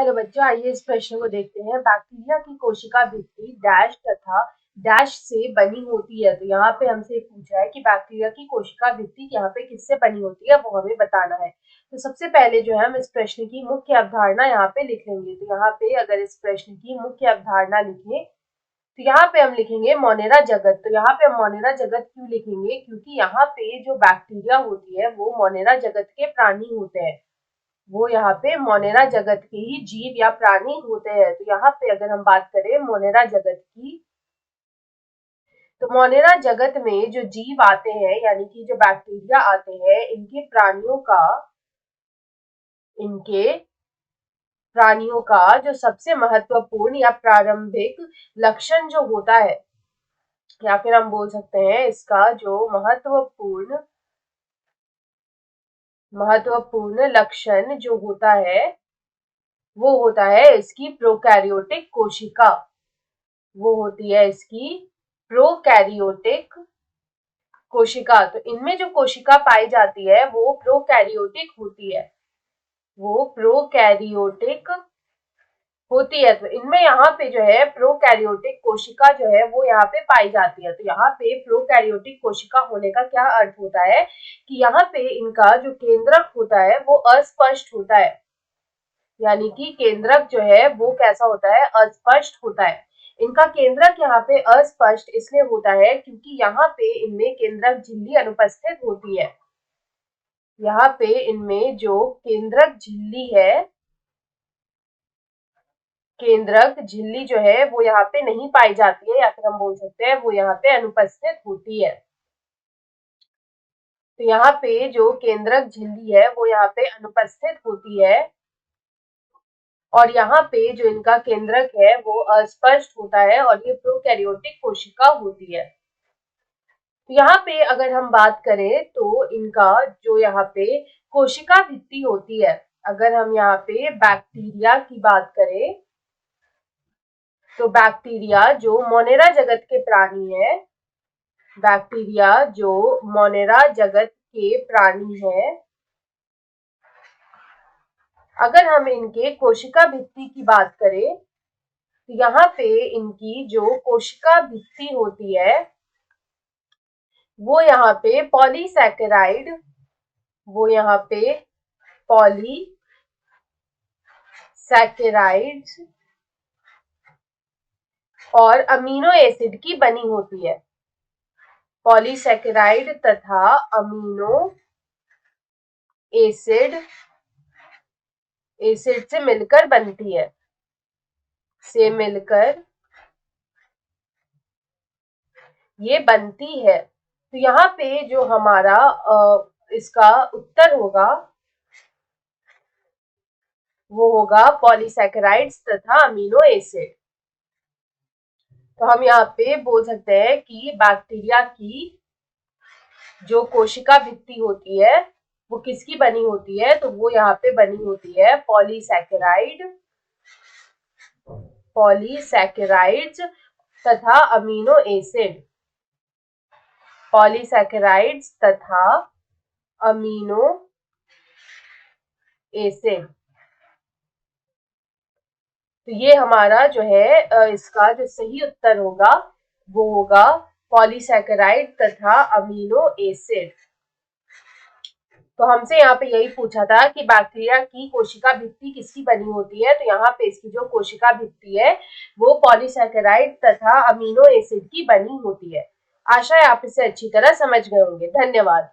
Hello बच्चों, आइए इस प्रश्न को देखते हैं। बैक्टीरिया की कोशिका भित्ति डैश तथा डैश से बनी होती है। तो यहाँ पे हमसे पूछा है कि बैक्टीरिया की कोशिका भित्ति यहाँ पे किससे बनी होती है, वो हमें बताना है। तो सबसे पहले जो है हम इस प्रश्न की मुख्य अवधारणा यहाँ पे लिख लेंगे। तो यहाँ पे अगर इस प्रश्न की मुख्य अवधारणा लिखें तो यहाँ पे हम लिखेंगे मोनेरा जगत। तो यहाँ पे हम मोनेरा जगत क्यों लिखेंगे, क्योंकि यहाँ पे जो बैक्टीरिया होती है वो मोनेरा जगत के प्राणी होते हैं। वो यहाँ पे मोनेरा जगत के ही जीव या प्राणी होते हैं। तो यहाँ पे अगर हम बात करें मोनेरा जगत की, तो मोनेरा जगत में जो जीव आते हैं यानी कि जो बैक्टीरिया आते हैं, इनके प्राणियों का जो सबसे महत्वपूर्ण या प्रारंभिक लक्षण जो होता है, या फिर हम बोल सकते हैं इसका जो महत्वपूर्ण लक्षण जो होता है वो होता है इसकी प्रोकैरियोटिक कोशिका। वो होती है इसकी प्रोकैरियोटिक कोशिका। तो इनमें जो कोशिका पाई जाती है वो प्रोकैरियोटिक होती है, वो प्रोकैरियोटिक होती है। तो इनमें यहाँ पे जो है प्रोकैरियोटिक कोशिका जो है वो यहाँ पे पाई जाती है। तो यहाँ पे प्रोकैरियोटिक कोशिका होने का क्या अर्थ होता है कि यहाँ पे इनका जो केंद्रक होता है वो अस्पष्ट होता है, यानी कि केंद्रक जो है वो कैसा होता है, अस्पष्ट होता है। इनका केंद्रक यहाँ पे अस्पष्ट इसलिए होता है क्योंकि यहाँ पे इनमें केंद्रक झिल्ली अनुपस्थित होती है। यहाँ पे इनमें जो केंद्रक झिल्ली है, केंद्रक झिल्ली जो है वो यहाँ पे नहीं पाई जाती है, या फिर हम बोल सकते हैं वो यहाँ पे अनुपस्थित होती है। तो यहाँ पे जो केंद्रक झिल्ली है वो यहाँ पे अनुपस्थित होती है और यहाँ पे जो इनका केंद्रक है वो अस्पष्ट होता है और ये प्रोकैरियोटिक कोशिका होती है। तो यहाँ पे अगर हम बात करें तो इनका जो यहाँ पे कोशिका भित्ति होती है, अगर हम यहाँ पे बैक्टीरिया की बात करें तो बैक्टीरिया जो मोनेरा जगत के प्राणी है, बैक्टीरिया जो मोनेरा जगत के प्राणी है, अगर हम इनके कोशिका भित्ति की बात करें तो यहाँ पे इनकी जो कोशिका भित्ति होती है वो यहाँ पे पॉलीसैकेराइड, वो यहाँ पे पॉलीसैकेराइड्स और अमीनो एसिड की बनी होती है। पॉलीसैकेराइड तथा अमीनो एसिड से मिलकर बनती है, से मिलकर ये बनती है। तो यहाँ पे जो हमारा इसका उत्तर होगा वो होगा पॉलीसैकेराइड्स तथा अमीनो एसिड। तो हम यहाँ पे बोल सकते हैं कि बैक्टीरिया की जो कोशिका भित्ति होती है वो किसकी बनी होती है, तो वो यहाँ पे बनी होती है पॉलीसैकेराइड्स तथा अमीनो एसिड, पॉलीसैकेराइड्स तथा अमीनो एसिड। तो ये हमारा जो है इसका जो सही उत्तर होगा वो होगा पॉलीसैकेराइड तथा अमीनो एसिड। तो हमसे यहाँ पे यही पूछा था कि बैक्टीरिया की कोशिका भित्ति किसकी बनी होती है। तो यहाँ पे इसकी जो कोशिका भित्ति है वो पॉलीसैकेराइड तथा अमीनो एसिड की बनी होती है। आशा है आप इसे अच्छी तरह समझ गए होंगे। धन्यवाद।